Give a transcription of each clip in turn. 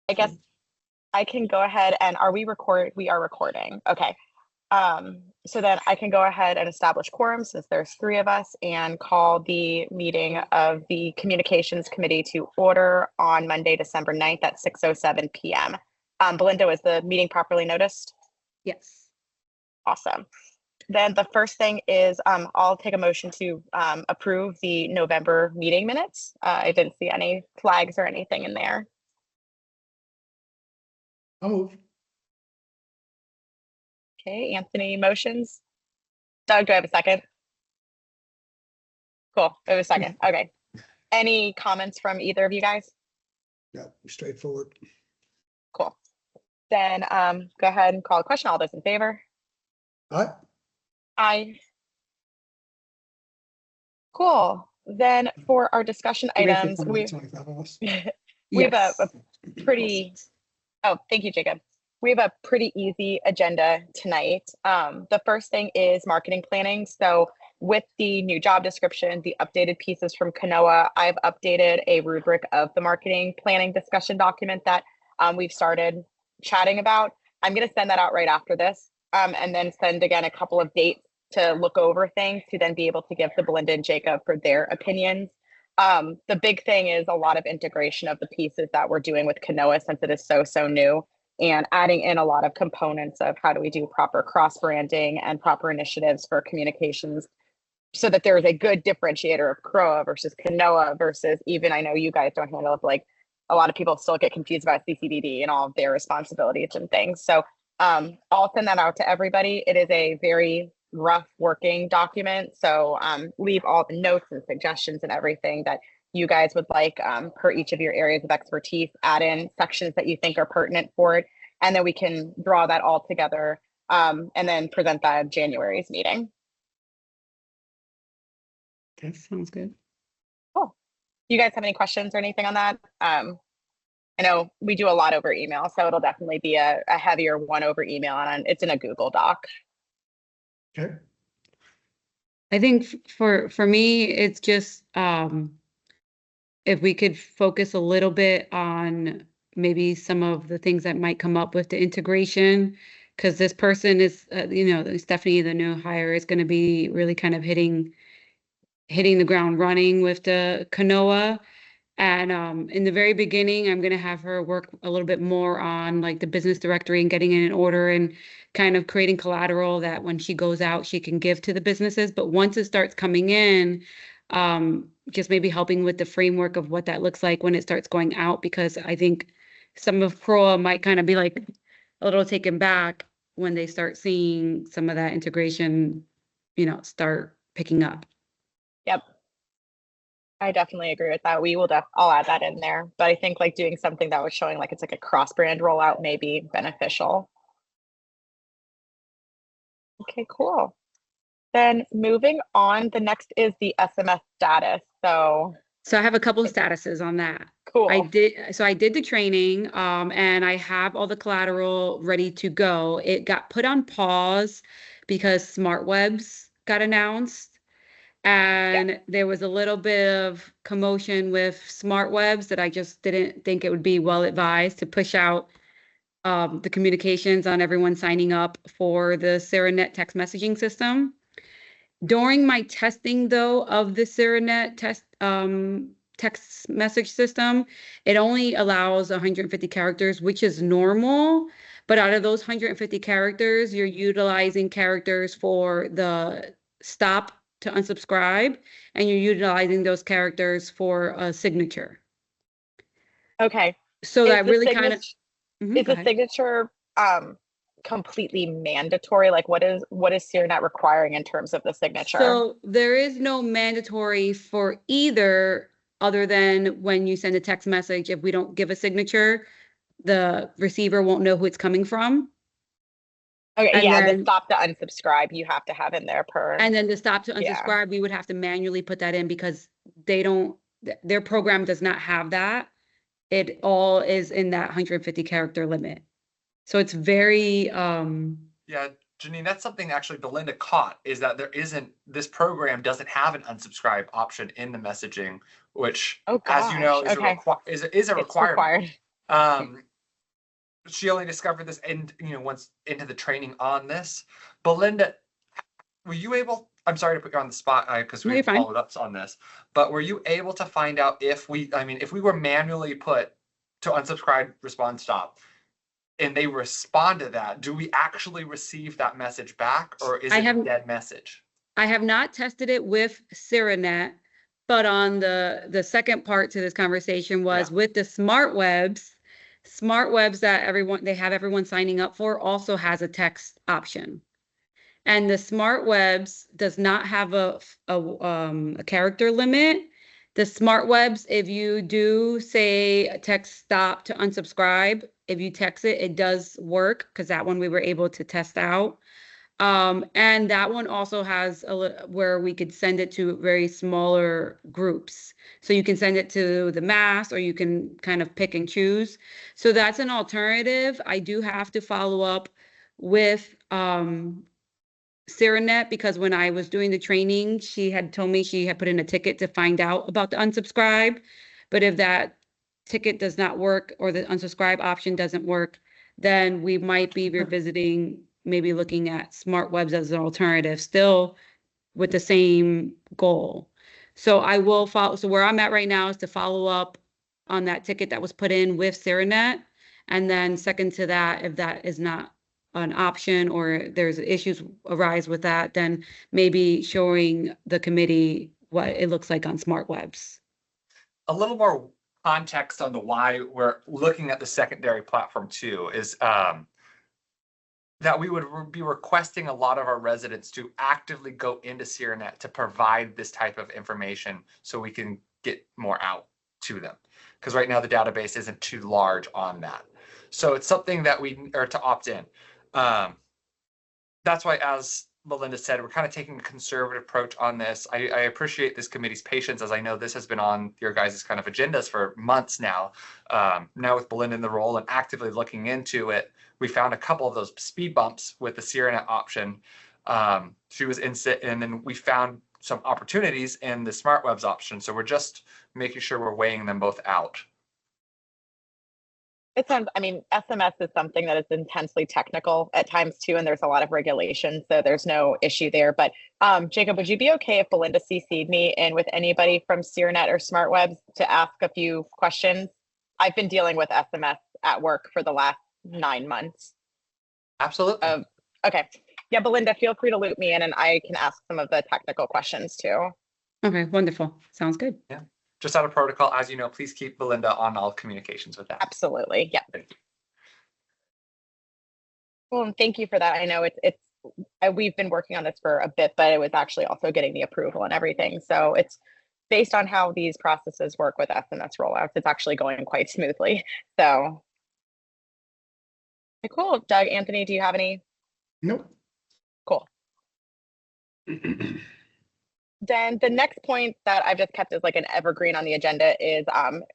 I guess I can go ahead and we are recording. Okay. So then I can go ahead and establish quorum since there's three of us and call the meeting of the Communications Committee to order on Monday, December 9th at 6:07 p.m. Belinda, is the meeting properly noticed? Yes. Awesome. Then the first thing is I'll take a motion to approve the November meeting minutes. I didn't see any flags or anything in there. I'll move. Okay, Anthony motions. Doug, do I have a second? Cool, I have a second. Okay. Any comments from either of you guys? Yeah, straightforward. Cool. Then go ahead and call a question. All those in favor? Aye. Aye. Cool. Then for our discussion items, we have a pretty, oh, thank you, Jacob. We have a pretty easy agenda tonight. The first thing is marketing planning. So with the new job description, the updated pieces from Kanoa, I've updated a rubric of the marketing planning discussion document that we've started chatting about. I'm going to send that out right after this, and then send again a couple of dates to look over things to then be able to give to Belinda and Jacob for their opinions. The big thing is a lot of integration of the pieces that we're doing with Kanoa since it is so new, and adding in a lot of components of how do we do proper cross branding and proper initiatives for communications so that there is a good differentiator of CROA versus Kanoa versus even, I know you guys don't handle it, but like a lot of people still get confused about CCDD and all of their responsibilities and things. So I'll send that out to everybody. It is a very rough working document. So leave all the notes and suggestions and everything that you guys would like per each of your areas of expertise, add in sections that you think are pertinent for it. And then we can draw that all together and then present that at January's meeting. That sounds good. Cool. You guys have any questions or anything on that? I know we do a lot over email, so it'll definitely be a heavier one over email, and it's in a Google Doc. Okay. I think for me, it's just if we could focus a little bit on maybe some of the things that might come up with the integration, because this person is, Stephanie, the new hire, is going to be really kind of hitting the ground running with the Kanoa. And in the very beginning, I'm going to have her work a little bit more on like the business directory and getting it in order and kind of creating collateral that when she goes out, she can give to the businesses. But once it starts coming in, just maybe helping with the framework of what that looks like when it starts going out, because I think some of CROA might kind of be like a little taken back when they start seeing some of that integration, start picking up. Yep. I definitely agree with that. We will I'll add that in there, but I think like doing something that was showing like it's like a cross brand rollout may be beneficial. Okay, cool. Then moving on, the next is the SMS status. So I have a couple of statuses on that. Cool. I did the training, and I have all the collateral ready to go. It got put on pause because SmartWebs got announced. And there was a little bit of commotion with SmartWebs that I just didn't think it would be well advised to push out the communications on everyone signing up for the Seranet text messaging system. During my testing, though, of the Seranet text message system, it only allows 150 characters, which is normal. But out of those 150 characters, you're utilizing characters for the stop to unsubscribe, and you're utilizing those characters for a signature. Okay. So that really kind of is the signature completely mandatory? Like what is Seranet requiring in terms of the signature? So there is no mandatory for either, other than when you send a text message, if we don't give a signature, the receiver won't know who it's coming from. Okay, and yeah, the stop to unsubscribe you have to have in there per. And then the stop to unsubscribe, we would have to manually put that in because their program does not have that. It all is in that 150 character limit. So it's very Yeah, Janine, that's something actually Belinda caught, is that this program doesn't have an unsubscribe option in the messaging, which, as you know, is a requirement. she only discovered this and, once into the training on this. Belinda, were you able, I'm sorry to put you on the spot because No, we you're fine. followed up on this, but were you able to find out if we were manually put to unsubscribe, respond, stop, and they respond to that, do we actually receive that message back, or is it a dead message? I have not tested it with Ceranet, but on the second part to this conversation was with the smart webs that everyone signing up for also has a text option. And the smart webs does not have a character limit. The smart webs, if you do say text stop to unsubscribe, if you text it, it does work, because that one we were able to test out. And that one also has where we could send it to very smaller groups. So you can send it to the mass, or you can kind of pick and choose. So that's an alternative. I do have to follow up with Ceranet, because when I was doing the training, she had told me she had put in a ticket to find out about the unsubscribe. But if that ticket does not work, or the unsubscribe option doesn't work, then we might be revisiting, maybe looking at smart webs as an alternative, still with the same goal. So I will follow. So where I'm at right now is to follow up on that ticket that was put in with Ceranet. And then second to that, if that is not an option, or there's issues arise with that, then maybe showing the committee what it looks like on smart webs. A little more context on the why we're looking at the secondary platform too is that we would be requesting a lot of our residents to actively go into Ceranet to provide this type of information so we can get more out to them. Because right now the database isn't too large on that. So it's something that we are to opt in. That's why, as Melinda said, we're kind of taking a conservative approach on this. I appreciate this committee's patience, as I know this has been on your guys' kind of agendas for months now. Now with Belinda in the role and actively looking into it, we found a couple of those speed bumps with the Ceranet option. She was in, and then we found some opportunities in the smart webs option. So we're just making sure we're weighing them both out. It sounds, SMS is something that is intensely technical at times too, and there's a lot of regulation, so there's no issue there. But Jacob, would you be okay if Belinda CC'd me in with anybody from Ceranet or SmartWebs to ask a few questions? I've been dealing with SMS at work for the last 9 months. Absolutely. Okay. Yeah, Belinda, feel free to loop me in and I can ask some of the technical questions too. Okay, wonderful. Sounds good. Yeah. Just out of protocol, as you know, please keep Belinda on all communications with that. Absolutely. Yeah. Thank you. Well, and thank you for that. I know we've been working on this for a bit, but it was actually also getting the approval and everything. So it's based on how these processes work with SMS rollouts. It's actually going quite smoothly. So cool. Doug, Anthony, do you have any? Nope. Cool. Then the next point that I've just kept as like an evergreen on the agenda is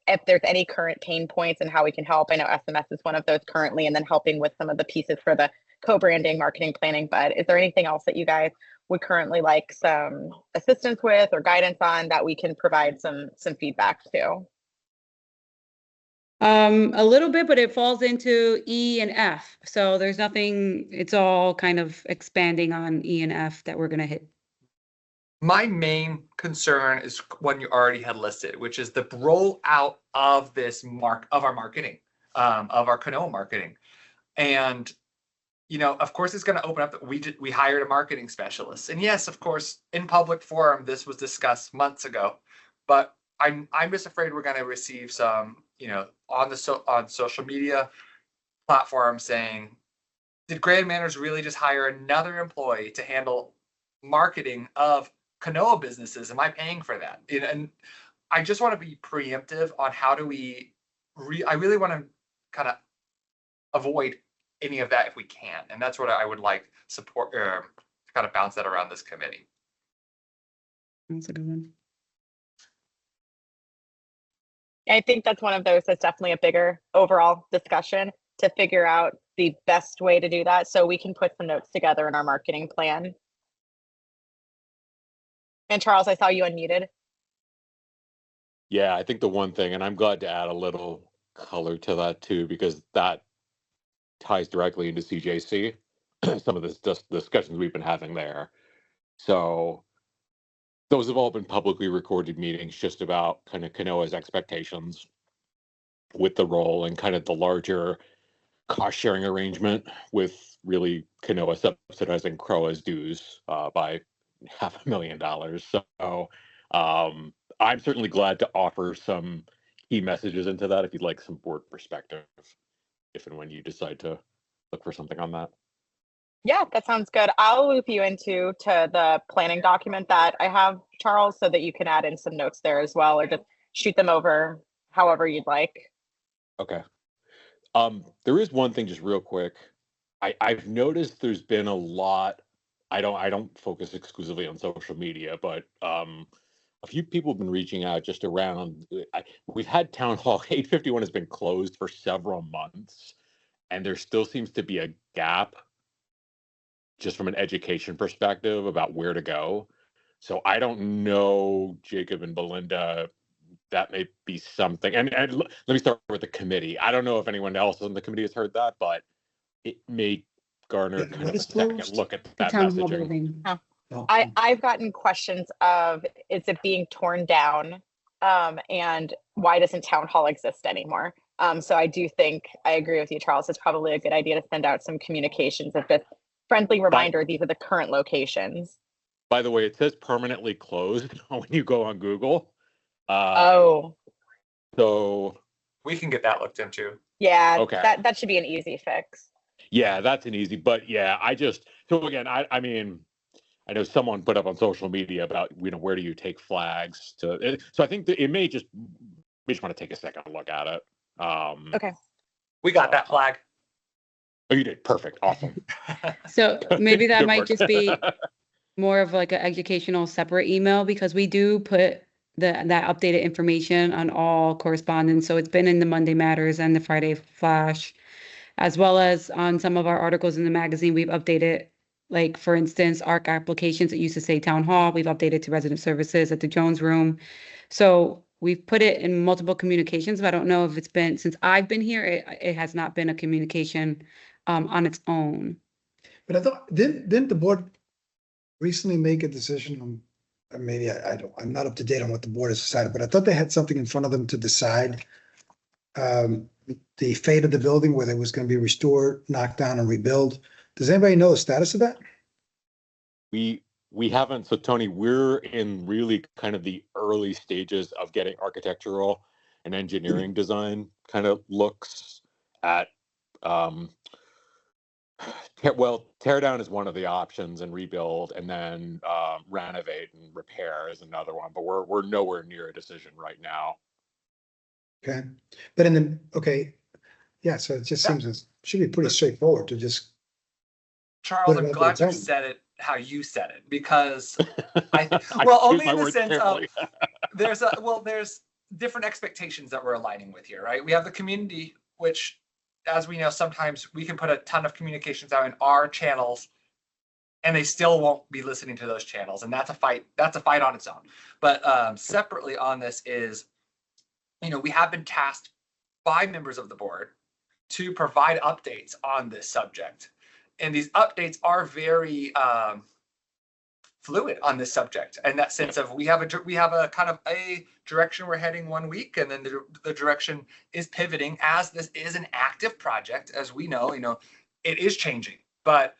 if there's any current pain points and how we can help. I know SMS is one of those currently, and then helping with some of the pieces for the co-branding, marketing planning. But is there anything else that you guys would currently like some assistance with or guidance on that we can provide some feedback to? A little bit, but it falls into E and F. So there's nothing, it's all kind of expanding on E and F that we're going to hit. My main concern is one you already had listed, which is the rollout of this of our marketing, of our Kanoa marketing. And, of course, it's going to open up that we hired a marketing specialist. And yes, of course, in public forum, this was discussed months ago, but I'm just afraid we're going to receive some, on social media platforms saying, did Grand Manners really just hire another employee to handle marketing of Kanoa businesses? Am I paying for that? And I just want to be preemptive on how do we I really want to kind of avoid any of that if we can. And that's what I would like support to kind of bounce that around this committee. That's a good one. I think that's one of those that's definitely a bigger overall discussion to figure out the best way to do that. So we can put some notes together in our marketing plan. And Charles, I saw you unmuted. Yeah, I think the one thing, and I'm glad to add a little color to that too, because that ties directly into CJC, some of the discussions we've been having there. So those have all been publicly recorded meetings just about kind of Kanoa's expectations with the role and kind of the larger cost sharing arrangement with really Kanoa subsidizing Croa's dues by $500,000. So I'm certainly glad to offer some key messages into that if you'd like some board perspective, if and when you decide to look for something on that. Yeah, that sounds good. I'll loop you into the planning document that I have, Charles, so that you can add in some notes there as well, or just shoot them over however you'd like. Okay. There is one thing just real quick. I've noticed there's been a lot. I don't focus exclusively on social media, but a few people have been reaching out just around. We've had Town Hall 851 has been closed for several months, and there still seems to be a gap just from an education perspective about where to go. So I don't know, Jacob and Belinda, that may be something. And let me start with the committee. I don't know if anyone else on the committee has heard that, but it may garner kind of a second look at that messaging. I've gotten questions of, is it being torn down? And why doesn't Town Hall exist anymore? So I do think, I agree with you, Charles, it's probably a good idea to send out some communications of this friendly reminder, these are the current locations. By the way, it says permanently closed when you go on Google. So we can get that looked into. Yeah, okay. That should be an easy fix. Yeah, that's an easy, but yeah, so again, I mean, I know someone put up on social media about, where do you take flags to, so I think that we just want to take a second look at it. Okay. We got that flag. Oh, you did. Perfect. Awesome. So maybe that Good might work. just be more of like an educational separate email, because we do put that updated information on all correspondence. So it's been in the Monday Matters and the Friday Flash, as well as on some of our articles in the magazine. We've updated, like, for instance, ARC applications. It used to say Town Hall. We've updated to Resident Services at the Jones Room. So we've put it in multiple communications, but I don't know if it's been, since I've been here, it has not been a communication on its own. But I thought, didn't the board recently make a decision on, maybe I'm not up to date on what the board has decided, but I thought they had something in front of them to decide the fate of the building, whether it was going to be restored, knocked down, and rebuild. Does anybody know the status of that? We haven't. So Tony, we're in really kind of the early stages of getting architectural and engineering design kind of looks at, tear down is one of the options, and rebuild, and then renovate and repair is another one, but we're nowhere near a decision right now. Okay, but yeah, so it just seems it should be pretty straightforward to just. Charles, I'm glad you said it how you said it, because only in the sense of there's different expectations that we're aligning with here, right? We have the community, which, as we know, sometimes we can put a ton of communications out in our channels and they still won't be listening to those channels. And that's a fight on its own. But separately on this is, we have been tasked by members of the board to provide updates on this subject. And these updates are very fluid on this subject, and that sense of we have a kind of a direction we're heading one week, and then the direction is pivoting as this is an active project. As we know, it is changing. But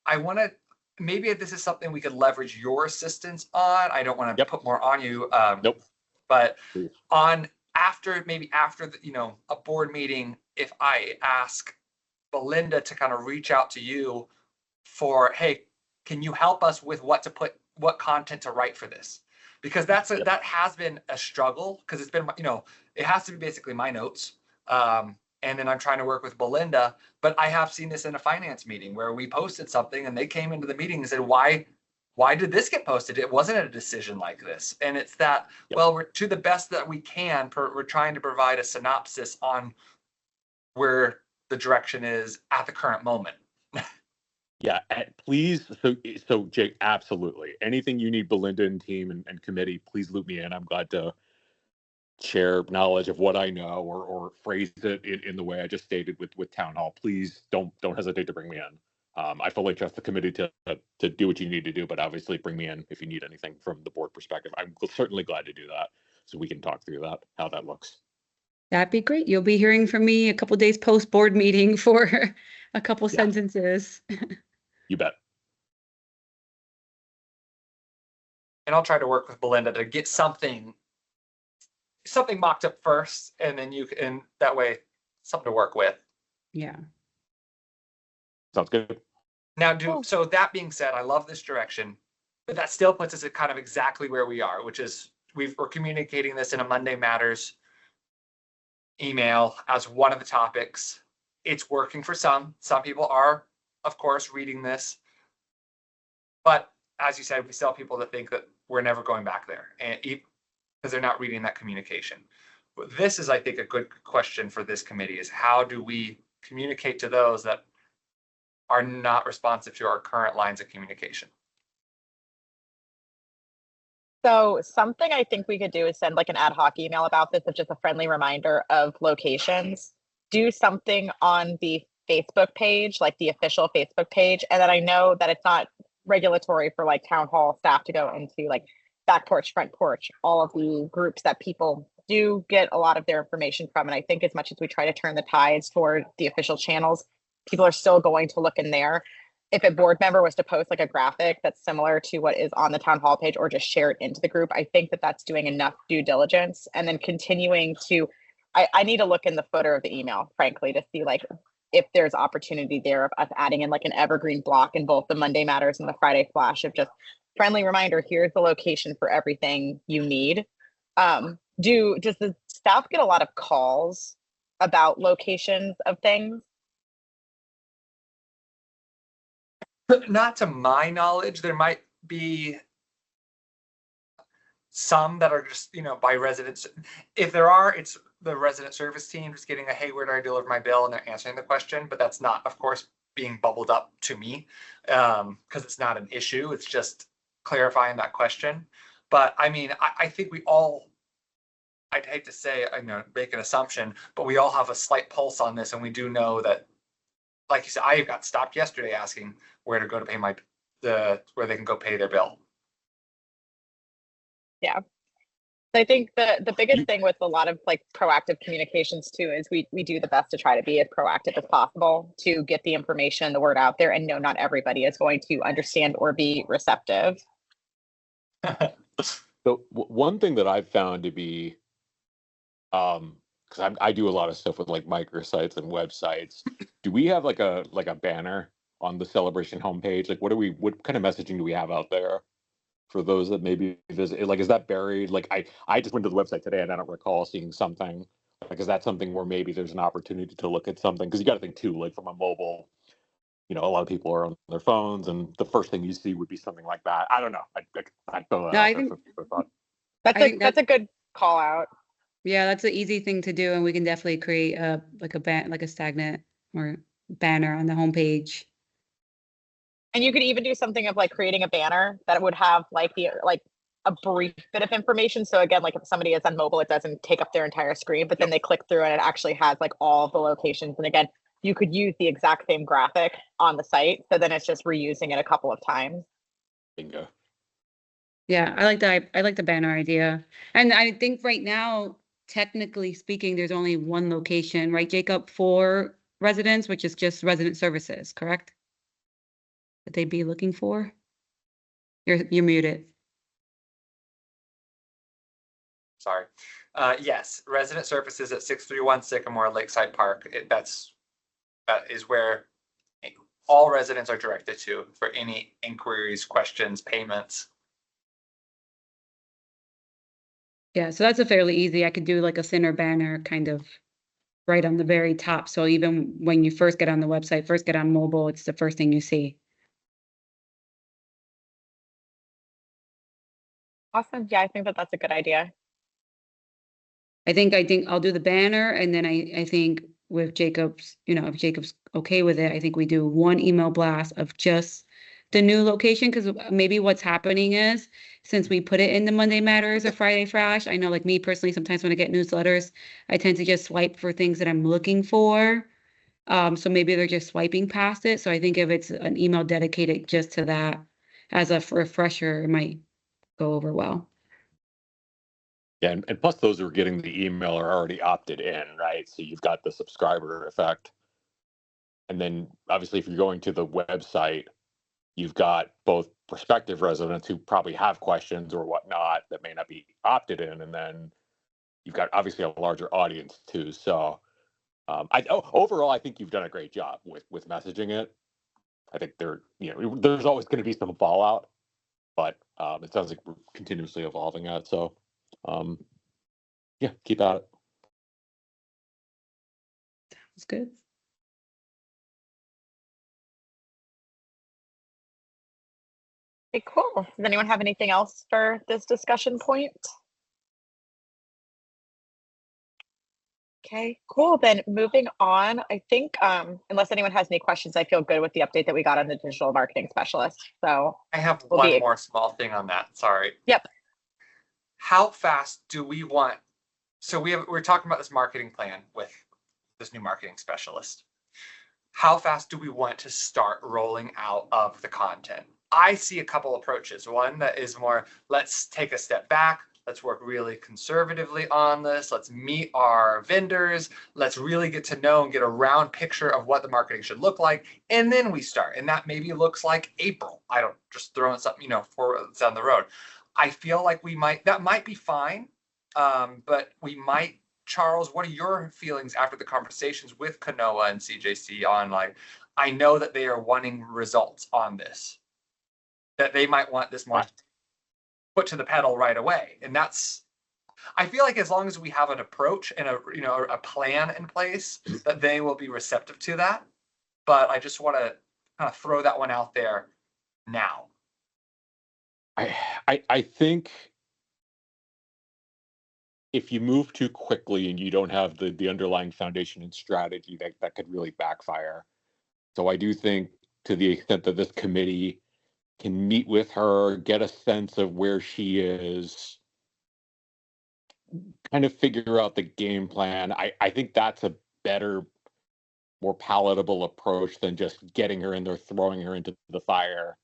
I want to, maybe this is something we could leverage your assistance on. I don't want to put more on you. Nope. But after the, a board meeting, if I ask Belinda to kind of reach out to you for, hey, can you help us with what content to write for this? Because that has been a struggle, because it's been, it has to be basically my notes. And then I'm trying to work with Belinda, but I have seen this in a finance meeting where we posted something and they came into the meeting and said, why did this get posted? It wasn't a decision like this. And it's that, well, we're to the best that we can, we're trying to provide a synopsis on where the direction is at the current moment. Yeah, please. So Jake, absolutely. Anything you need, Belinda and team and committee, please loop me in. I'm glad to share knowledge of what I know or phrase it in the way I just stated with town hall, please don't hesitate to bring me in. I fully trust the committee to do what you need to do, but obviously bring me in if you need anything from the board perspective. I'm certainly glad to do that, so we can talk through that, how that looks. That'd be great. You'll be hearing from me a couple days post board meeting for a couple sentences. You bet. And I'll try to work with Belinda to get something mocked up first, and then and that way something to work with. Yeah. Sounds good. Now, so that being said, I love this direction, but that still puts us at kind of exactly where we are, which is we're communicating this in a Monday Matters email as one of the topics. It's working for some. Some people are, of course, reading this. But as you said, we still have people that think that we're never going back there, and because they're not reading that communication. But this is, I think, a good question for this committee is how do we communicate to those that are not responsive to our current lines of communication? So something I think we could do is send like an ad hoc email about this of just a friendly reminder of locations. Do something on the Facebook page, like the official Facebook page. And then I know that it's not regulatory for like town hall staff to go into like back porch, front porch, all of the groups that people do get a lot of their information from. And I think as much as we try to turn the tides toward the official channels, people are still going to look in there. If a board member was to post like a graphic that's similar to what is on the town hall page or just share it into the group, I think that that's doing enough due diligence. And then continuing to, I need to look in the footer of the email, frankly, to see like if there's opportunity there of us adding in like an evergreen block in both the Monday Matters and the Friday Flash of just friendly reminder, here's the location for everything you need. Does the staff get a lot of calls about locations of things? Not to my knowledge. There might be some that are just, by residents. If there are, it's the resident service team just getting a, hey, where do I deliver my bill? And they're answering the question, but that's not, of course, being bubbled up to me because it's not an issue. It's just clarifying that question. But I mean, I think we all, I'd hate to say, make an assumption, but we all have a slight pulse on this. And we do know that, like you said, I got stopped yesterday asking where to go to pay where they can go pay their bill. Yeah. I think the biggest thing with a lot of like proactive communications too is we do the best to try to be as proactive as possible to get the information, the word out there, and no, not everybody is going to understand or be receptive. So one thing that I've found to be, because I do a lot of stuff with like microsites and websites. Do we have like a banner on the celebration homepage? Like, what kind of messaging do we have out there for those that maybe visit? Like, is that buried? Like, I just went to the website today and I don't recall seeing something. Like, is that something where maybe there's an opportunity to look at something? Because you got to think too, like from a mobile, a lot of people are on their phones, and the first thing you see would be something like that. I don't know. I throw that out there for thought. That's a good call out. Yeah, that's an easy thing to do, and we can definitely create a stagnant or banner on the homepage. And you could even do something of like creating a banner that would have like a brief bit of information. So again, like if somebody is on mobile, it doesn't take up their entire screen, but then they click through and it actually has like all the locations. And again, you could use the exact same graphic on the site, so then it's just reusing it a couple of times. Bingo. Yeah, I like that. I like the banner idea. And I think right now, technically speaking, there's only one location, right, Jacob, for residents, which is just resident services, correct? That they'd be looking for? You're muted. Sorry. Yes, resident services at 631 Sycamore Lakeside Park. That is where all residents are directed to for any inquiries, questions, payments. Yeah, so that's a fairly easy. I could do like a thinner banner kind of right on the very top. So even when you first get on the website, first get on mobile, it's the first thing you see. Awesome. Yeah, I think that that's a good idea. I think I'll do the banner, and then I think with Jacob's, if Jacob's okay with it, I think we do one email blast of just the new location, because maybe what's happening is since we put it in the Monday Matters or Friday Flash. I know like me personally, sometimes when I get newsletters, I tend to just swipe for things that I'm looking for. So maybe they're just swiping past it. So I think if it's an email dedicated just to that as a refresher, it might go over well. Yeah, and plus those who are getting the email are already opted in, right? So you've got the subscriber effect. And then obviously if you're going to the website, you've got both prospective residents who probably have questions or whatnot that may not be opted in. And then you've got obviously a larger audience too. So overall, I think you've done a great job with messaging it. I think there's always going to be some fallout, but it sounds like we're continuously evolving at it. So yeah, keep at it. That's good. Okay, cool. Does anyone have anything else for this discussion point? Okay, cool. Then moving on, I think, unless anyone has any questions, I feel good with the update that we got on the digital marketing specialist. So I have We'll one be- more small thing on that. Sorry. Yep. How fast do we want? So we're talking about this marketing plan with this new marketing specialist. How fast do we want to start rolling out of the content? I see a couple approaches. One that is more, let's take a step back. Let's work really conservatively on this. Let's meet our vendors. Let's really get to know and get a round picture of what the marketing should look like. And then we start. And that maybe looks like April. I don't just throwing something, for down the road. I feel like that might be fine. But we might, Charles, what are your feelings after the conversations with Kanoa and CJC on I know that they are wanting results on this, that they might want this more put to the pedal right away. And I feel like as long as we have an approach and a plan in place, that they will be receptive to that. But I just want to kind of throw that one out there now. I think if you move too quickly and you don't have the underlying foundation and strategy, that could really backfire. So I do think to the extent that this committee can meet with her, get a sense of where she is, kind of figure out the game plan. I think that's a better, more palatable approach than just getting her in there, throwing her into the fire,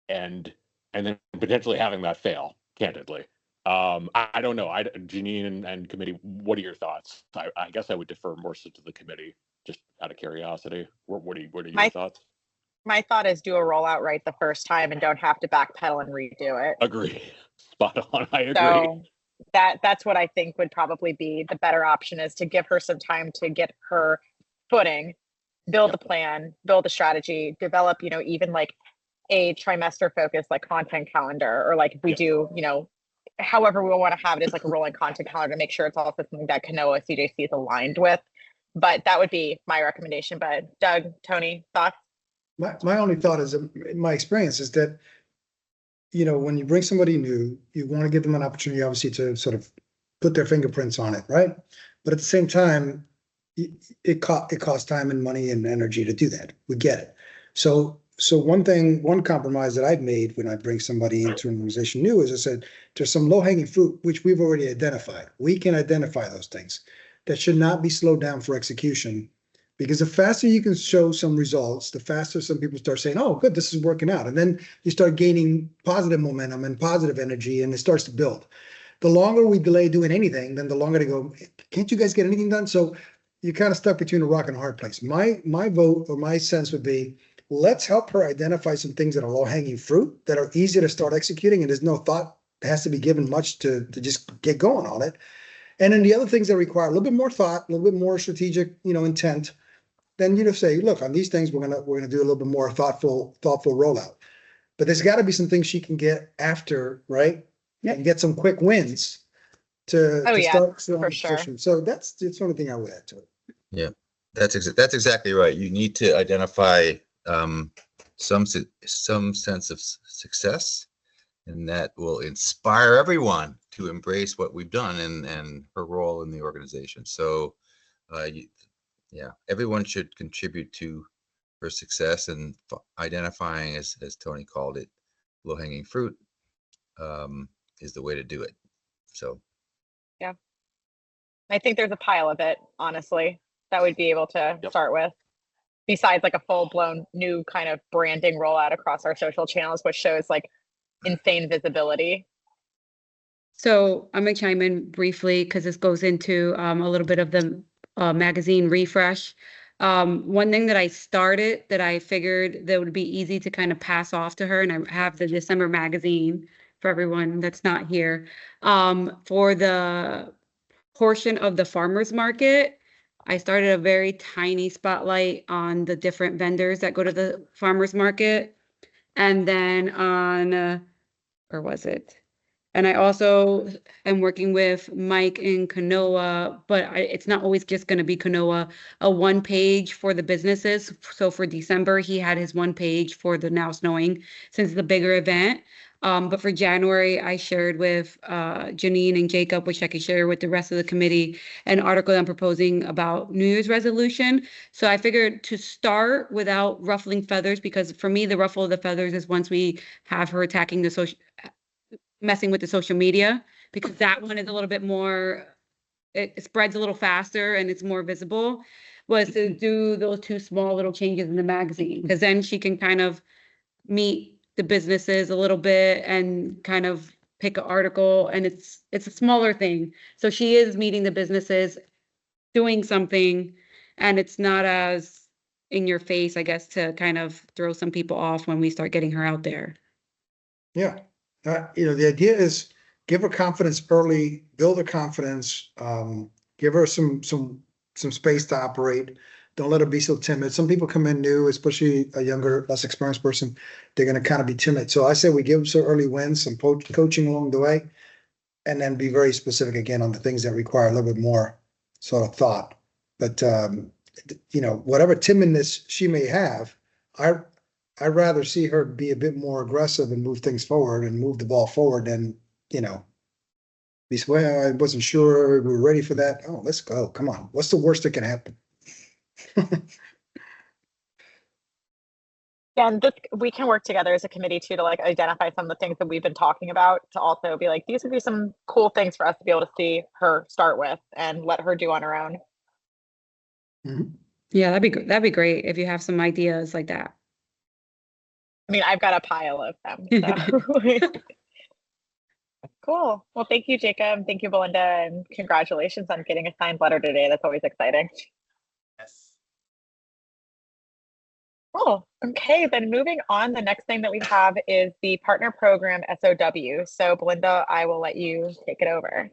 and then potentially having that fail, candidly. I don't know. Janine and committee, what are your thoughts? I guess I would defer more so to the committee, just out of curiosity. What are your thoughts? My thought is do a rollout right the first time and don't have to backpedal and redo it. Agree. Spot on. I agree. So that's what I think would probably be the better option, is to give her some time to get her footing, build a plan, build a strategy, develop, even like a trimester focused like content calendar, or like if we do, however we want to have it as like a rolling content calendar to make sure it's also something that Kanoa CJC is aligned with. But that would be my recommendation. But Doug, Tony, thoughts? My only thought is, my experience is that, when you bring somebody new, you want to give them an opportunity, obviously, to sort of put their fingerprints on it, right? But at the same time, it costs time and money and energy to do that. We get it. So one compromise that I've made when I bring somebody into an organization new is I said, there's some low-hanging fruit, which we've already identified. We can identify those things that should not be slowed down for execution. Because the faster you can show some results, the faster some people start saying, oh, good, this is working out. And then you start gaining positive momentum and positive energy, and it starts to build. The longer we delay doing anything, then the longer they go, can't you guys get anything done? So you're kind of stuck between a rock and a hard place. My vote, or my sense would be, let's help her identify some things that are low-hanging fruit, that are easy to start executing, and there's no thought that has to be given much to just get going on it. And then the other things that require a little bit more thought, a little bit more strategic, intent, then say, look, on these things, we're gonna do a little bit more thoughtful rollout. But there's got to be some things she can get after, right? Yep. And get some quick wins to start for sure. So that's the only thing I would add to it. Yeah, that's exactly right. You need to identify some sense of success, and that will inspire everyone to embrace what we've done and her role in the organization. So, everyone should contribute to her success, and identifying, as Tony called it, low-hanging fruit, is the way to do it. So. I think there's a pile of it, honestly, that we'd be able to Yep. start with. Besides like a full blown new kind of branding rollout across our social channels, which shows like insane visibility. So I'm gonna chime in briefly because this goes into a little bit of the magazine refresh. One thing that I started that I figured that would be easy to kind of pass off to her, and I have the December magazine for everyone that's not here. For the portion of the farmers market, I started a very tiny spotlight on the different vendors that go to the farmers market. And then on, or was it? And I also am working with Mike in Kanoa, but it's not always just going to be Kanoa, a one page for the businesses. So for December, he had his one page for the Now Snowing since it's the bigger event. But for January, I shared with Janine and Jacob, which I could share with the rest of the committee, an article I'm proposing about New Year's resolution. So I figured to start without ruffling feathers, because for me, the ruffle of the feathers is once we have her attacking the social, messing with the social media, because that one is a little bit more, it spreads a little faster and it's more visible, was to do those two small little changes in the magazine, because then she can kind of meet the businesses a little bit and kind of pick an article, and it's a smaller thing. So she is meeting the businesses, doing something, and it's not as in your face, I guess, to kind of throw some people off when we start getting her out there. Yeah. The idea is give her confidence early, build her confidence, give her some space to operate. Don't let her be so timid. Some people come in new, especially a younger, less experienced person, they're going to kind of be timid. So I say we give them some early wins, some coaching along the way, and then be very specific again on the things that require a little bit more sort of thought. But, whatever timidness she may have, I'd rather see her be a bit more aggressive and move things forward and move the ball forward than, be, well, I wasn't sure we were ready for that. Oh, let's go. Come on. What's the worst that can happen? And we can work together as a committee too, to like identify some of the things that we've been talking about, to also be like, these would be some cool things for us to be able to see her start with and let her do on her own. Mhm. Yeah, that'd be great if you have some ideas like that. I mean, I've got a pile of them. So. Cool. Well, thank you, Jacob. Thank you, Belinda, and congratulations on getting a signed letter today. That's always exciting. Yes. Cool. Okay, then moving on, the next thing that we have is the partner program SOW. So Belinda, I will let you take it over.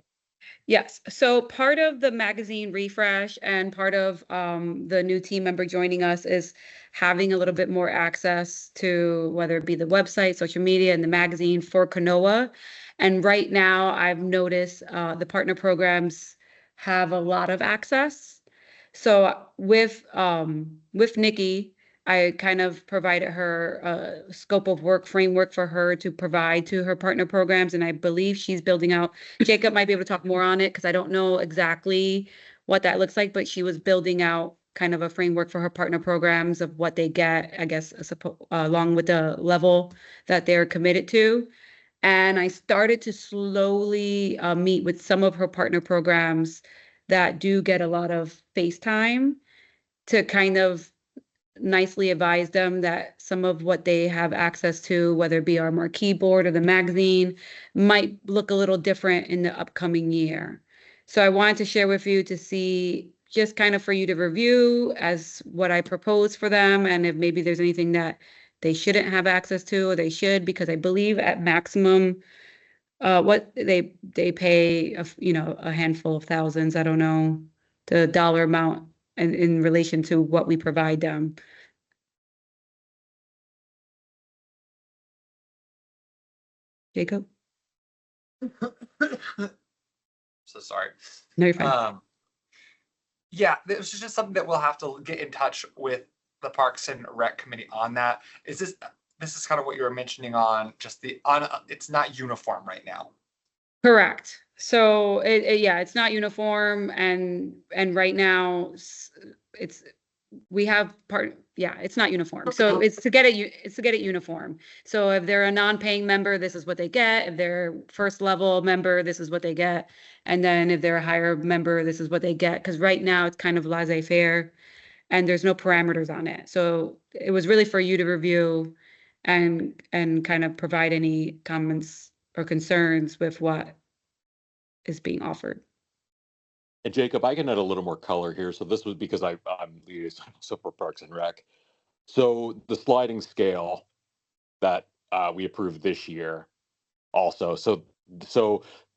Yes, so part of the magazine refresh and part of the new team member joining us is having a little bit more access to whether it be the website, social media, and the magazine for Kanoa. And right now, I've noticed the partner programs have a lot of access. So with Nikki, I kind of provided her a scope of work framework for her to provide to her partner programs, and I believe she's building out. Jacob might be able to talk more on it because I don't know exactly what that looks like, but she was building out kind of a framework for her partner programs of what they get, I guess, along with the level that they're committed to. And I started to slowly meet with some of her partner programs that do get a lot of face time to kind of nicely advise them that some of what they have access to, whether it be our marquee board or the magazine, might look a little different in the upcoming year. So I wanted to share with you to see, just kind of for you to review as what I propose for them, and if maybe there's anything that they shouldn't have access to or they should, because I believe at maximum what they pay a handful of thousands. I don't know the dollar amount in relation to what we provide them. Jacob? So sorry. No, you're fine. Yeah, this is just something that we'll have to get in touch with the Parks and Rec Committee on. That is this is kind of what you were mentioning on just it's not uniform right now. Correct. So yeah, it's not uniform, and right now it's we have it's not uniform. So it's to get it uniform. So if they're a non-paying member, this is what they get. If they're first level member, this is what they get. And then if they're a higher member, this is what they get. Because right now it's kind of laissez-faire and there's no parameters on it. So it was really for you to review and kind of provide any comments or concerns with what is being offered. And Jacob, I can add a little more color here. So this was because I'm liaison also for Parks and Rec. So the sliding scale that we approved this year also. So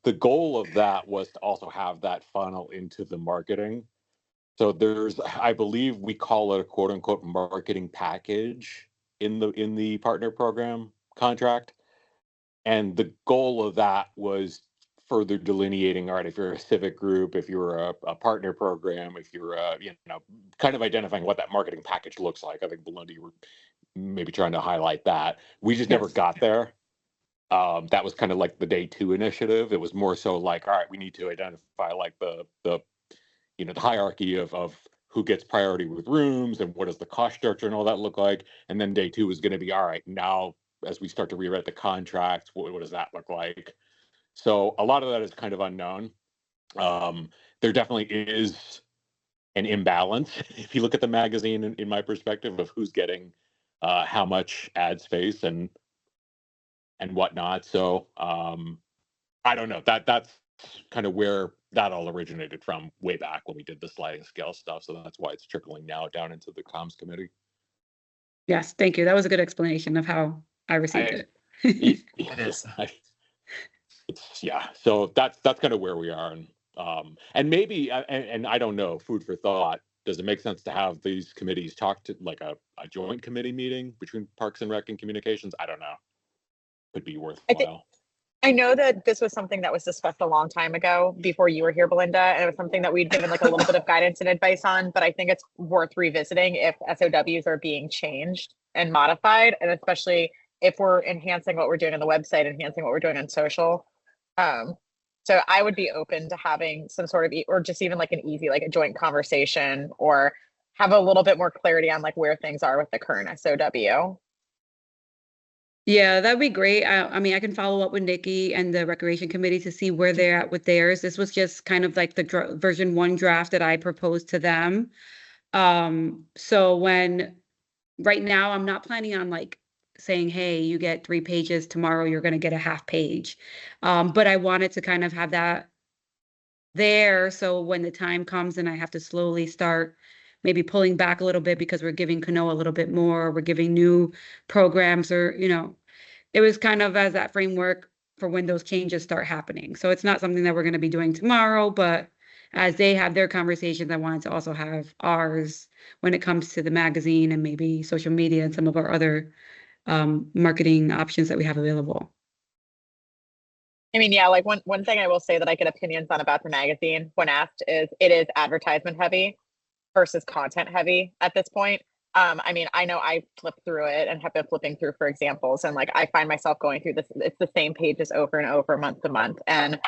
the goal of that was to also have that funnel into the marketing. So there's, I believe we call it a quote unquote marketing package in the partner program contract. And the goal of that was further delineating, all right, if you're a civic group, if you're a partner program, if you're kind of identifying what that marketing package looks like. I think Belinda, you were maybe trying to highlight that. We just never got there. That was kind of like the day 2 initiative. It was more so like, all right, we need to identify like the hierarchy of who gets priority with rooms and what does the cost structure and all that look like. And then day 2 is going to be, all right, now as we start to rewrite the contracts, what does that look like? So a lot of that is kind of unknown. There definitely is an imbalance if you look at the magazine in my perspective of who's getting how much ad space and whatnot. So I don't know, that's kind of where that all originated from way back when we did the sliding scale stuff. So that's why it's trickling now down into the comms committee. Yes, thank you. That was a good explanation of how I received it. It is. So that's kind of where we are, and maybe and I don't know, food for thought. Does it make sense to have these committees talk to like a joint committee meeting between Parks and Rec and Communications? I don't know. Could be worthwhile. I know that this was something that was discussed a long time ago before you were here, Belinda, and it was something that we'd given like a little bit of guidance and advice on, but I think it's worth revisiting if SOWs are being changed and modified, and especially if we're enhancing what we're doing on the website, enhancing what we're doing on social. So I would be open to having some sort of, or just even like an easy, like a joint conversation, or have a little bit more clarity on like where things are with the current SOW. Yeah, that'd be great. I mean, I can follow up with Nikki and the Recreation Committee to see where they're at with theirs. This was just kind of like the version 1 draft that I proposed to them. So right now I'm not planning on like saying, hey, you get 3 pages, tomorrow you're going to get a half page. But I wanted to kind of have that there. So when the time comes and I have to slowly start maybe pulling back a little bit because we're giving Kanoa a little bit more, we're giving new programs, or, it was kind of as that framework for when those changes start happening. So it's not something that we're going to be doing tomorrow, but as they have their conversations, I wanted to also have ours when it comes to the magazine and maybe social media and some of our other marketing options that we have available. I mean, yeah, like one thing I will say that I get opinions on about the magazine when asked is it is advertisement heavy versus content heavy at this point. I mean, I know I flipped through it and have been flipping through for examples, and like I find myself going through this, it's the same pages over and over, month to month. And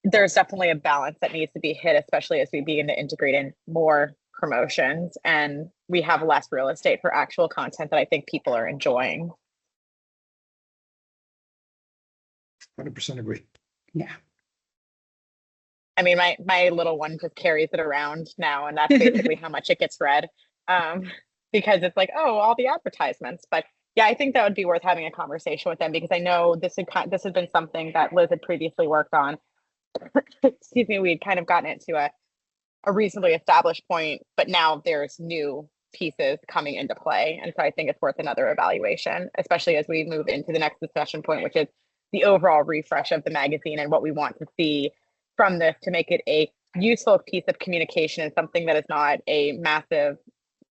there's definitely a balance that needs to be hit, especially as we begin to integrate in more promotions and we have less real estate for actual content that I think people are enjoying. 100% agree. Yeah. I mean, my little one just carries it around now, and that's basically how much it gets read, because it's like, oh, all the advertisements. But yeah, I think that would be worth having a conversation with them, because I know this has been something that Liz had previously worked on. Excuse me, we'd kind of gotten it to a reasonably established point, but now there's new pieces coming into play. And so I think it's worth another evaluation, especially as we move into the next discussion point, which is the overall refresh of the magazine and what we want to see from this to make it a useful piece of communication and something that is not a massive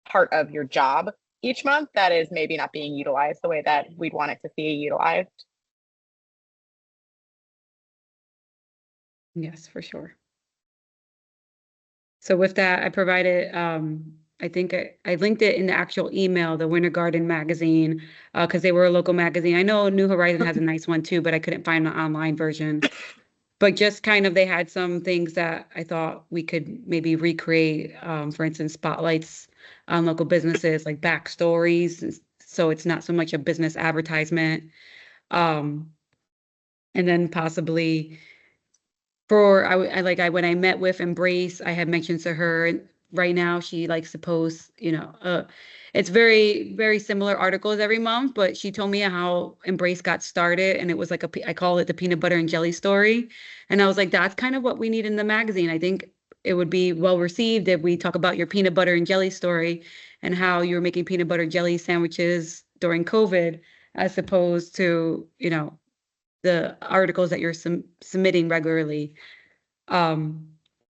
part of your job each month that is maybe not being utilized the way that we'd want it to see utilized. Yes, for sure. So with that, I provided, I think I linked it in the actual email, the Winter Garden magazine, because they were a local magazine. I know New Horizon has a nice one too, but I couldn't find an online version. But just kind of, they had some things that I thought we could maybe recreate, for instance, spotlights on local businesses, like backstories. So it's not so much a business advertisement. And then possibly when I met with Embrace, I had mentioned to her, right now she likes to post, it's very, very similar articles every month, but she told me how Embrace got started, and it was like I call it the peanut butter and jelly story. And I was like, that's kind of what we need in the magazine. I think it would be well received if we talk about your peanut butter and jelly story and how you were making peanut butter jelly sandwiches during COVID, as opposed to, the articles that you're submitting regularly.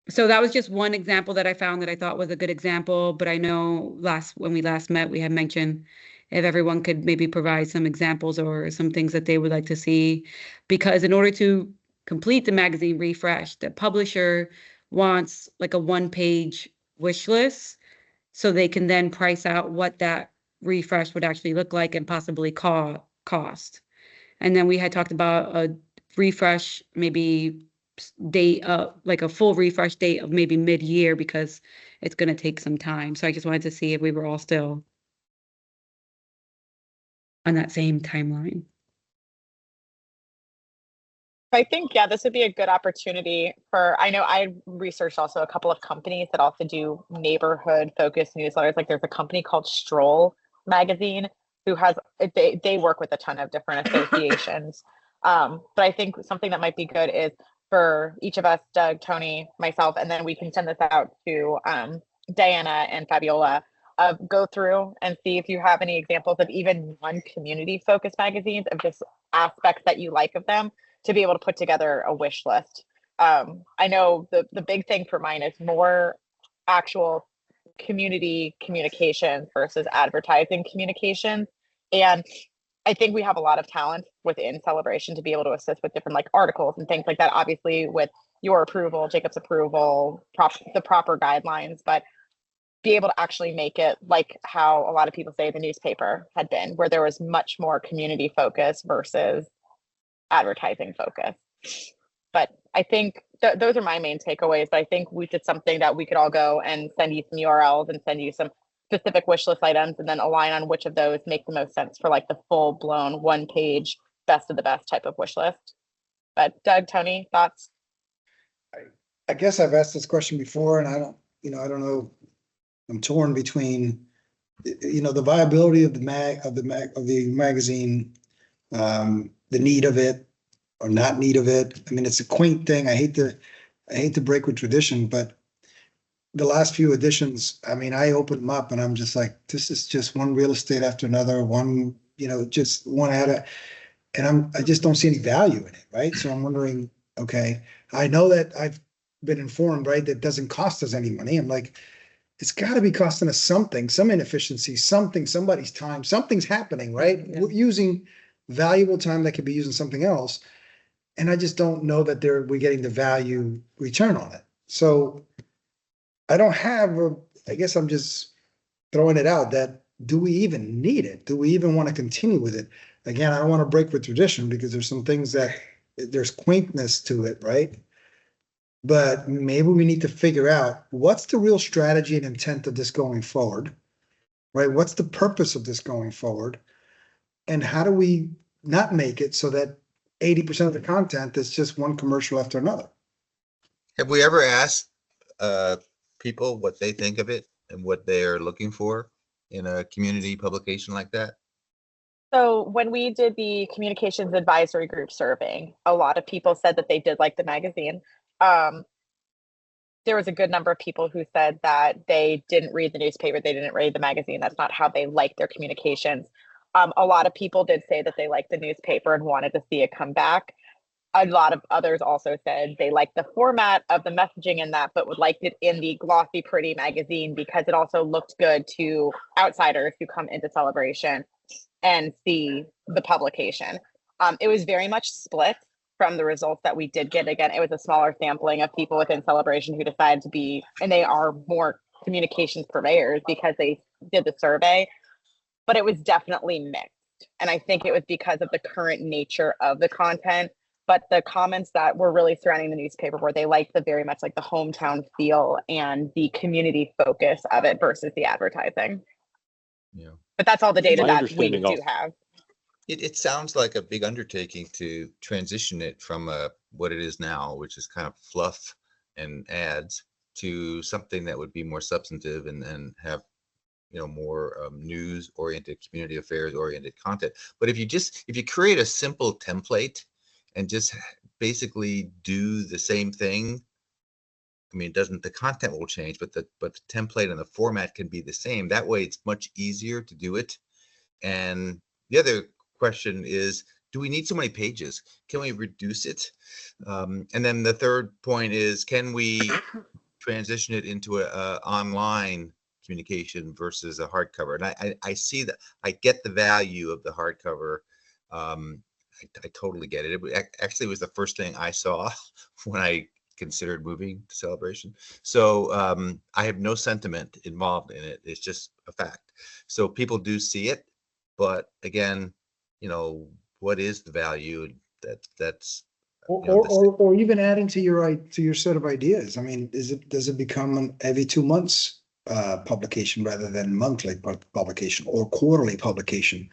So that was just one example that I found that I thought was a good example. But I know when we last met, we had mentioned if everyone could maybe provide some examples or some things that they would like to see, because in order to complete the magazine refresh, the publisher wants like a 1-page wish list, so they can then price out what that refresh would actually look like and possibly cost. And then we had talked about a refresh, maybe date, like a full refresh date of maybe mid-year, because it's going to take some time. So I just wanted to see if we were all still on that same timeline. I think, yeah, this would be a good opportunity I know I researched also a couple of companies that also do neighborhood focused newsletters. Like there's a company called Stroll Magazine who has, they work with a ton of different associations. But I think something that might be good is for each of us, Doug, Tony, myself, and then we can send this out to Diana and Fabiola, go through and see if you have any examples of even non-community focused magazines of just aspects that you like of them, to be able to put together a wish list. I know the big thing for mine is more actual community communications versus advertising communications. And I think we have a lot of talent within Celebration to be able to assist with different like articles and things like that, obviously with your approval, Jacob's approval, the proper guidelines, but be able to actually make it like how a lot of people say the newspaper had been, where there was much more community focus versus advertising focus. But I think those are my main takeaways. But I think we did something that we could all go and send you some URLs and send you some specific wish list items, and then align on which of those make the most sense for like the full blown 1-page best of the best type of wish list. But Doug, Tony, thoughts? I guess I've asked this question before, and I don't know. I'm torn between, the viability of the magazine, the need of it or not need of it. I mean, it's a quaint thing. I hate to break with tradition, but the last few editions, I mean, I open them up and I'm just like, this is just one real estate after another, one, just one and I just don't see any value in it, right? So I'm wondering, okay, I know that I've been informed, right, that doesn't cost us any money. I'm like, it's got to be costing us something, some inefficiency, somebody's time, something's happening, right? Yeah. We're using valuable time that could be used in something else. And I just don't know that we're getting the value return on it. So I don't have, I guess I'm just throwing it out that, do we even need it? Do we even want to continue with it? Again, I don't want to break with tradition because there's some things that there's quaintness to it, right? But maybe we need to figure out what's the real strategy and intent of this going forward, right? What's the purpose of this going forward? And how do we not make it so that 80% of the content is just one commercial after another? Have we ever asked people what they think of it and what they are looking for in a community publication like that? So when we did the communications advisory group surveying, a lot of people said that they did like the magazine. There was a good number of people who said that they didn't read the newspaper, they didn't read the magazine. That's not how they like their communications. A lot of people did say that they liked the newspaper and wanted to see it come back. A lot of others also said they liked the format of the messaging in that, but would like it in the glossy, pretty magazine because it also looked good to outsiders who come into Celebration and see the publication. It was very much split from the results that we did get. Again, it was a smaller sampling of people within Celebration who decided to be, and they are more communications purveyors because they did the survey, but it was definitely mixed. And I think it was because of the current nature of the content. but the comments that were really surrounding the newspaper were they liked the very much like the hometown feel and the community focus of it versus the advertising. Yeah. But that's all the data My that we understanding do also- have. It sounds like a big undertaking to transition it from what it is now, which is kind of fluff and ads, to something that would be more substantive and have, more news oriented, community affairs oriented content. But if you create a simple template and just basically do the same thing, I mean, the content will change, but the template and the format can be the same. That way it's much easier to do it. And the other question is, do we need so many pages? Can we reduce it? And then the third point is, can we transition it into a online communication versus a hardcover? And I see that, I get the value of the hardcover. I totally get it. Actually was the first thing I saw when I considered moving to Celebration. So I have no sentiment involved in it. It's just a fact. So people do see it, but again, what is the value that's Or even adding to your set of ideas. I mean, does it become an every 2 months publication rather than monthly publication or quarterly publication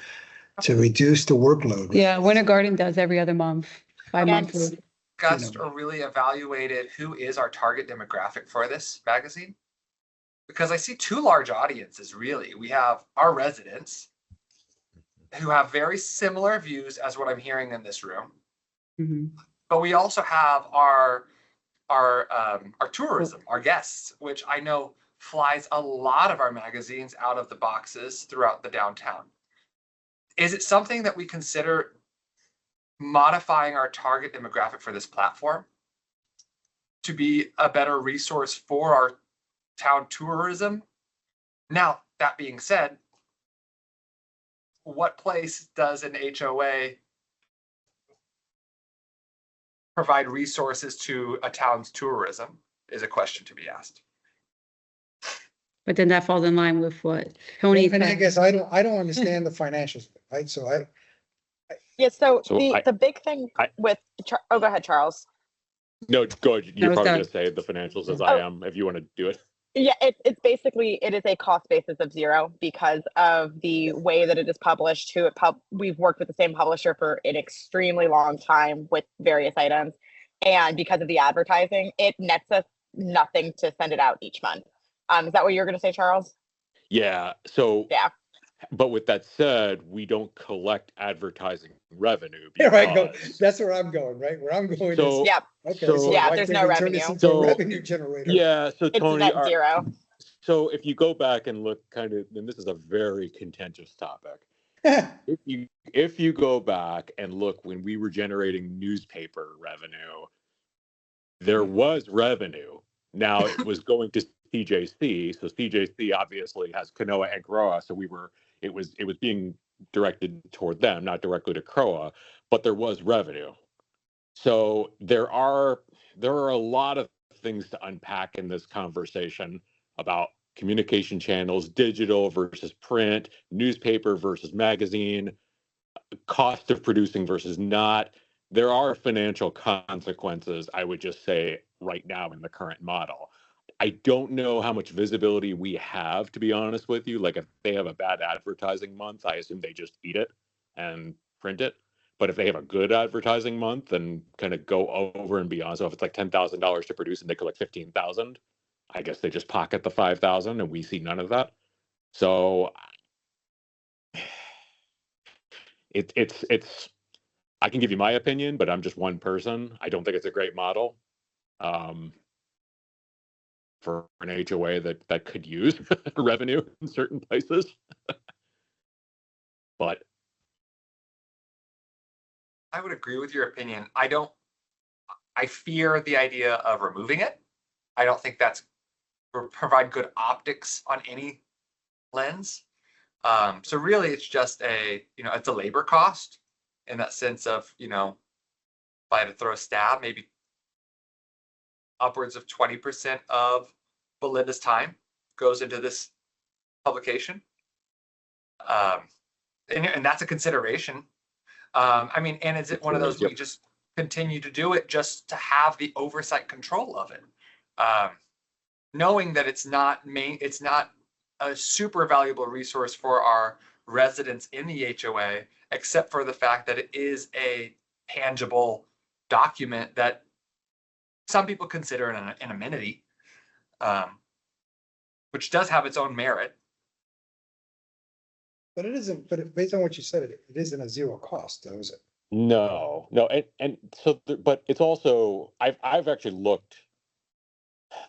to reduce the workload? Yeah, Winter Garden does every other month, bi-monthly. Discussed or really evaluated who is our target demographic for this magazine? Because I see two large audiences, really. We have our residents who have very similar views as what I'm hearing in this room. Mhm. But we also have our tourism, our guests, which I know flies a lot of our magazines out of the boxes throughout the downtown. Is it something that we consider modifying our target demographic for this platform to be a better resource for our town tourism? Now, that being said, what place does an HOA provide resources to a town's tourism is a question to be asked. But then that falls in line with what Tony And I said. guess I don't understand the financials, right? So Yeah, so So the big thing with, go ahead, Charles. No, go ahead. You're No, probably Doug. going to say the financials as I am, if you want to do it. Yeah, it's basically, it is a cost basis of zero because of the way that it is published. We've worked with the same publisher for an extremely long time with various items. And because of the advertising, it nets us nothing to send it out each month. Is that what you're going to say, Charles? Yeah. So, Yeah. But with that said, we don't collect advertising revenue. there I go. because- That's where I'm going, right? Where I'm going So- is, Yeah. okay. so- Yeah, why there's can't no we turn this revenue. into a So- revenue generator. Yeah. So It's Tony, net zero. so if you go back and look kind of, and this is a very contentious topic. If you go back and look when we were generating newspaper revenue, there was revenue. Now it was going to CJC. So CJC obviously has Kanoa and Croa. So it was being directed toward them, not directly to Croa, but there was revenue. So there are a lot of things to unpack in this conversation about communication channels, digital versus print, newspaper versus magazine, cost of producing versus not. There are financial consequences, I would just say, right now in the current model. I don't know how much visibility we have, to be honest with you. Like if they have a bad advertising month, I assume they just eat it and print it. But if they have a good advertising month and kind of go over and beyond, so if it's like $10,000 to produce and they collect 15,000, I guess they just pocket the 5,000 and we see none of that. So it's I can give you my opinion, but I'm just one person. I don't think it's a great model for an HOA that could use revenue in certain places. But I would agree with your opinion. I fear the idea of removing it. I don't think that's provide good optics on any lens. So really it's just it's a labor cost in that sense of, if I had to throw a stab, maybe upwards of 20% of Belinda's time goes into this publication. And that's a consideration. And is it one of those we just continue to do it just to have the oversight control of it. Knowing that it's not a super valuable resource for our residents in the HOA, except for the fact that it is a tangible document that some people consider an amenity, which does have its own merit. But it isn't, but based on what you said, it isn't a zero cost, though, is it? No, and so, but it's also, I've actually looked,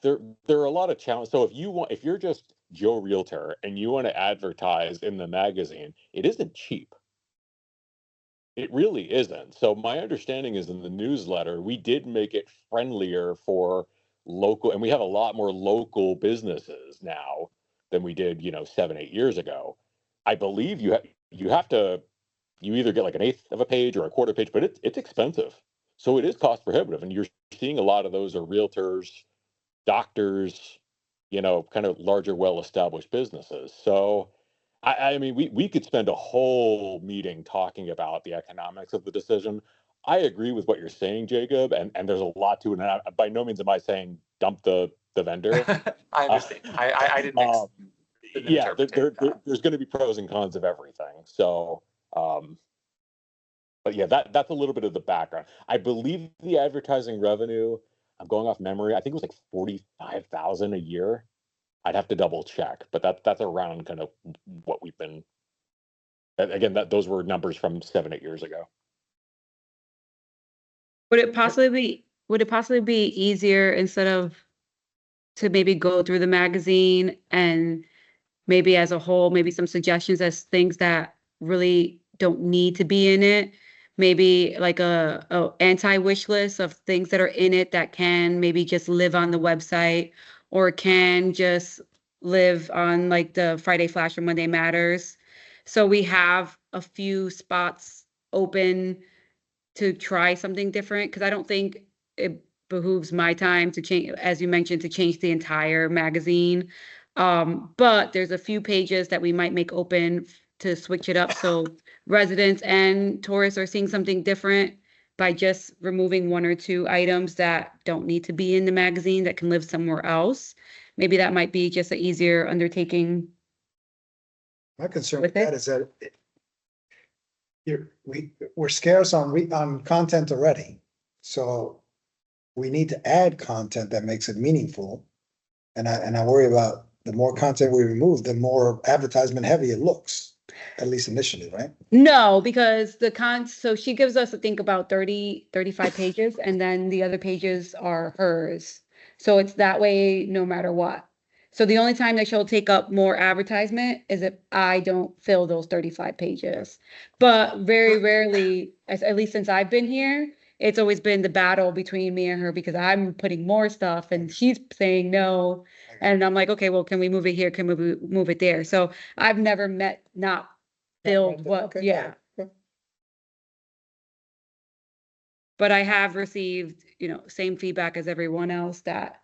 there are a lot of challenges. So if you're just Joe Realtor and you want to advertise in the magazine, it isn't cheap. It really isn't. So my understanding is in the newsletter, we did make it friendlier for local, and we have a lot more local businesses now than we did, 7-8 years ago. I believe you have to, you either get like an eighth of a page or a quarter page, but it's expensive. So it is cost prohibitive. And you're seeing a lot of those are realtors, doctors, kind of larger, well-established businesses. So I mean, we could spend a whole meeting talking about the economics of the decision. I agree with what you're saying, Jacob, and there's a lot to it. And by no means am I saying dump the vendor. I understand. I didn't yeah, there's going to be pros and cons of everything. So, but yeah, that's a little bit of the background. I believe the advertising revenue, I'm going off memory, I think it was like 45,000 a year. I'd have to double check, but that's around kind of what we've been. Again, those were numbers from 7-8 years ago. Would it possibly be easier instead of to maybe go through the magazine and maybe as a whole, maybe some suggestions as things that really don't need to be in it? Maybe like a anti-wish list of things that are in it that can maybe just live on the website or can just live on like the Friday Flash or Monday Matters. So we have a few spots open to try something different, because I don't think it behooves my time to change, as you mentioned, to change the entire magazine. But there's a few pages that we might make open to switch it up so residents and tourists are seeing something different by just removing 1 or 2 items that don't need to be in the magazine that can live somewhere else. Maybe that might be just an easier undertaking. My concern with that is that we're scarce on content already. So we need to add content that makes it meaningful. And I worry about the more content we remove, the more advertisement heavy it looks, at least initially, right? No, because so she gives us, I think, about 35 pages, and then the other pages are hers. So it's that way no matter what. So the only time that she'll take up more advertisement is if I don't fill those 35 pages. But very rarely, at least since I've been here, it's always been the battle between me and her because I'm putting more stuff and she's saying no. And I'm like, okay, well, can we move it here? Can we move it there? So I've never not filled what, Okay. yeah. Okay. But I have received, same feedback as everyone else that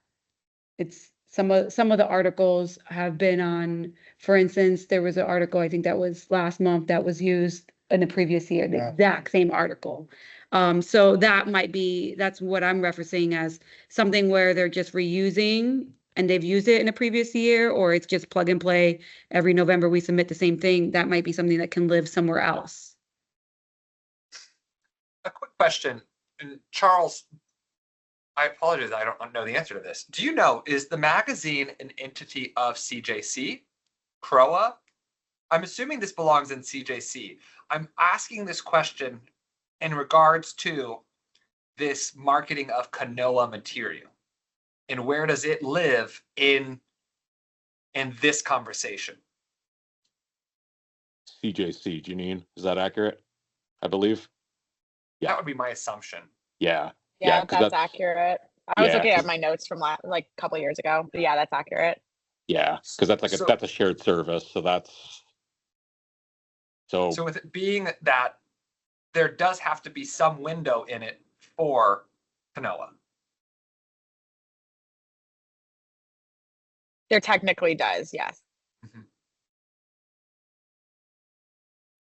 it's some of the articles have been on. For instance, there was an article, I think that was last month, that was used in the previous year, the exact same article. So that's what I'm referencing as something where they're just reusing and they've used it in a previous year, or it's just plug and play. Every November we submit the same thing. That might be something that can live somewhere else. A quick question, and Charles, I apologize, I don't know the answer to this. Do you know, is the magazine an entity of CJC, CROA? I'm assuming this belongs in CJC. I'm asking this question in regards to this marketing of Kanoa material. And where does it live in this conversation? CJC, Janine, is that accurate? I believe. Yeah. That would be my assumption. Yeah. Yeah, 'cause that's accurate. I was yeah, looking at 'cause- my notes from like a couple years ago, but yeah, that's accurate. Yeah, because that's that's a shared service. So So with it being that there does have to be some window in it for Kanoa. There technically does, yes. Mm-hmm.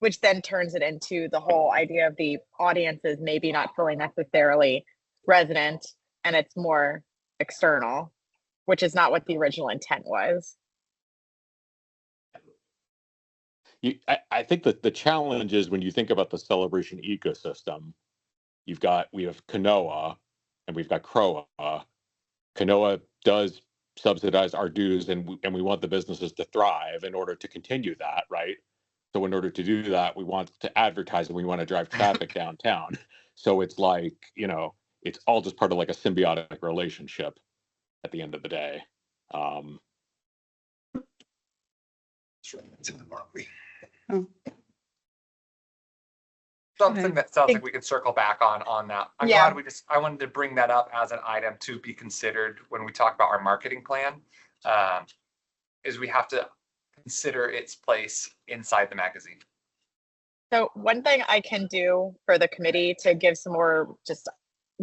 which then turns it into the whole idea of the audiences maybe not fully necessarily resident and it's more external, which is not what the original intent was. I think that the challenge is when you think about the celebration ecosystem, we have Kanoa and we've got Croa. Kanoa does subsidize our dues, and we want the businesses to thrive in order to continue that, right? So in order to do that, we want to advertise and we want to drive traffic downtown. So it's like, it's all just part of like a symbiotic relationship at the end of the day. Oh, Something Okay. that sounds like we can circle back on that. I'm Yeah. glad I wanted to bring that up as an item to be considered when we talk about our marketing plan. Is we have to consider its place inside the magazine. So one thing I can do for the committee to give some more, just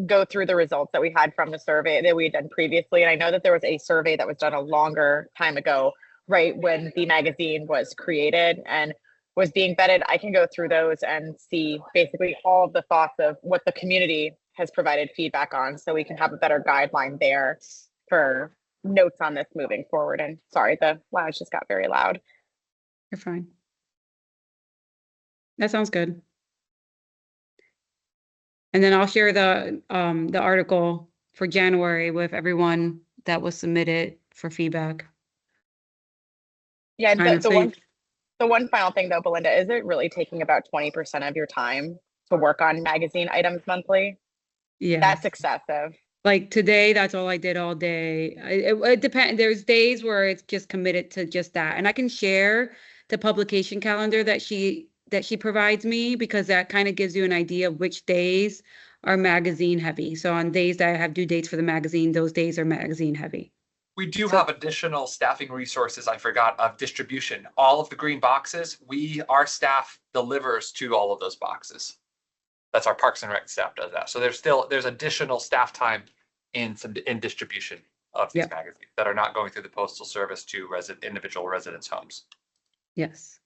go through the results that we had from the survey that we had done previously. And I know that there was a survey that was done a longer time ago, right when the magazine was created and was being vetted. I can go through those and see basically all of the thoughts of what the community has provided feedback on, so we can have a better guideline there for notes on this moving forward. And sorry, the lounge just got very loud. You're fine. That sounds good. And then I'll share the article for January with everyone that was submitted for feedback. Yeah, Kind of thing. the one final thing though, Belinda, is it really taking about 20% of your time to work on magazine items monthly? Yeah. That's excessive. Like today, that's all I did all day. It depends. There's days where it's just committed to just that. And I can share the publication calendar that she provides me, because that kind of gives you an idea of which days are magazine heavy. So on days that I have due dates for the magazine, those days are magazine heavy. We do have additional staffing resources, I forgot, of distribution. All of the green boxes, our staff delivers to all of those boxes. That's our Parks and Rec staff does that. So there's additional staff time in distribution of these magazines that are not going through the postal service to individual residents' homes. Yes.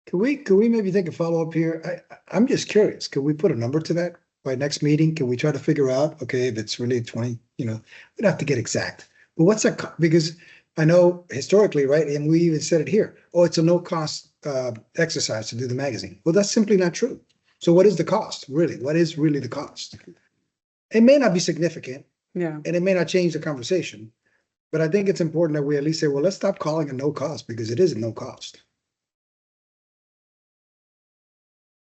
Could we maybe take a follow-up here? I'm just curious, could we put a number to that by next meeting? Can we try to figure out, okay, if it's really 20, we don't have to get exact, but what's that? Because I know historically, right, and we even said it here, it's a no-cost exercise to do the magazine. Well, that's simply not true. So what is the cost, really? What is really the cost? It may not be significant, Yeah. and it may not change the conversation, but I think it's important that we at least say, well, let's stop calling it no cost, because it is no cost.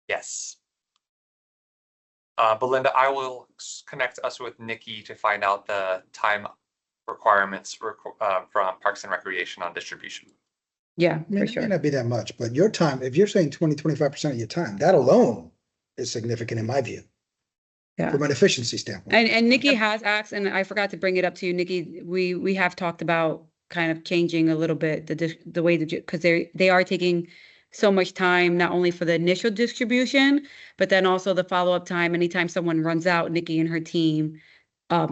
Yes. Belinda, I will connect us with Nikki to find out the time requirements from Parks and Recreation on distribution. Yeah, I mean, for it may sure. not be that much, but your time, if you're saying 20-25% of your time, that alone is significant in my view, Yeah. from an efficiency standpoint. And Nikki has asked, and I forgot to bring it up to you, Nikki, we have talked about kind of changing a little bit the way that, because they are taking so much time, not only for the initial distribution, but then also the follow-up time. Anytime someone runs out, Nikki and her team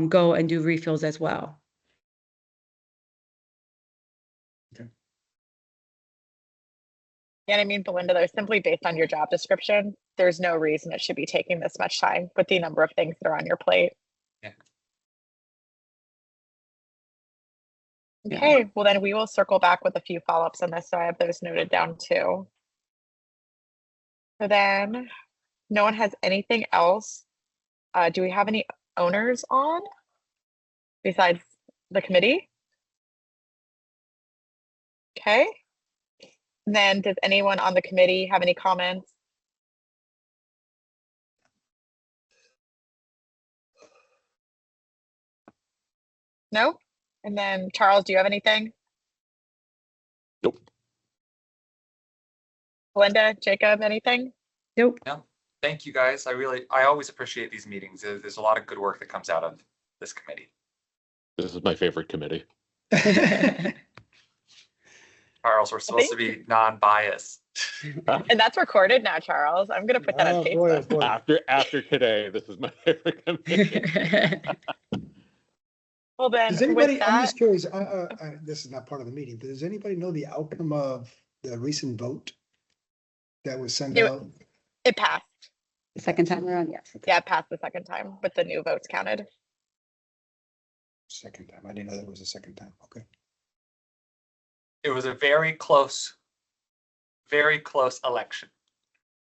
go and do refills as well. Yeah, I mean, Belinda, though, simply based on your job description, there's no reason it should be taking this much time with the number of things that are on your plate. Yeah. Okay, well then we will circle back with a few follow-ups on this, so I have those noted down too. So then, no one has anything else. Do we have any owners on besides the committee? Okay. And then does anyone on the committee have any comments? No? And then Charles, do you have anything? Nope. Belinda, Jacob, anything? Nope. Thank you, guys. I always appreciate these meetings. There's a lot of good work that comes out of this committee. This is my favorite committee. Charles, we're supposed to be non-biased. And that's recorded now, Charles. I'm gonna put that on Oh, boy, oh, Facebook. boy. After today, this is my favorite committee. Well then, Does anybody, with I'm that, just curious, this is not part of the meeting, but does anybody know the outcome of the recent vote that was sent It- out? It passed. The second time around, yes. Yeah, it passed the second time, but the new votes counted. Second time. I didn't know that was the second time. Okay. It was a very close election.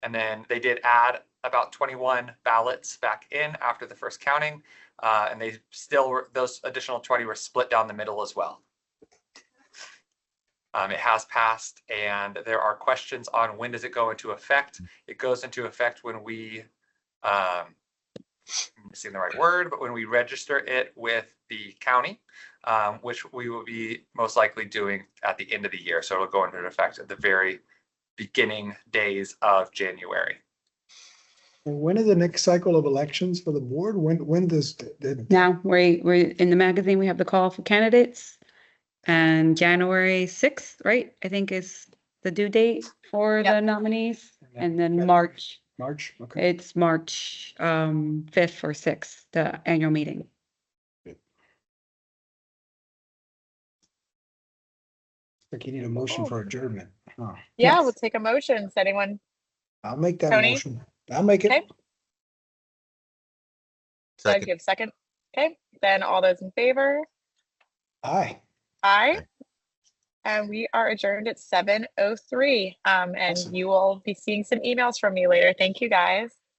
And then they did add about 21 ballots back in after the first counting. And they still were, those additional 20 were split down the middle as well. It has passed, and there are questions on when does it go into effect. It goes into effect when we, I'm missing the right word, but when we register it with the county, which we will be most likely doing at the end of the year. So it'll go into effect at the very beginning days of January. And when is the next cycle of elections for the board? When does Now, we're in the magazine, we have the call for candidates. And January 6th, right, I think is the due date for Yep. the nominees. And then March, March? Okay. it's March 5th or 6th, the annual meeting. Like you need a motion for adjournment. Huh. Yeah, Yes. we'll take a motion. Does anyone? I'll make that Tony? motion. I'll make it. Okay. Doug, Second. you have a second? Okay, then all those in favor? Aye. Aye. And we are adjourned at 7:03. And Awesome. you will be seeing some emails from me later. Thank you, guys.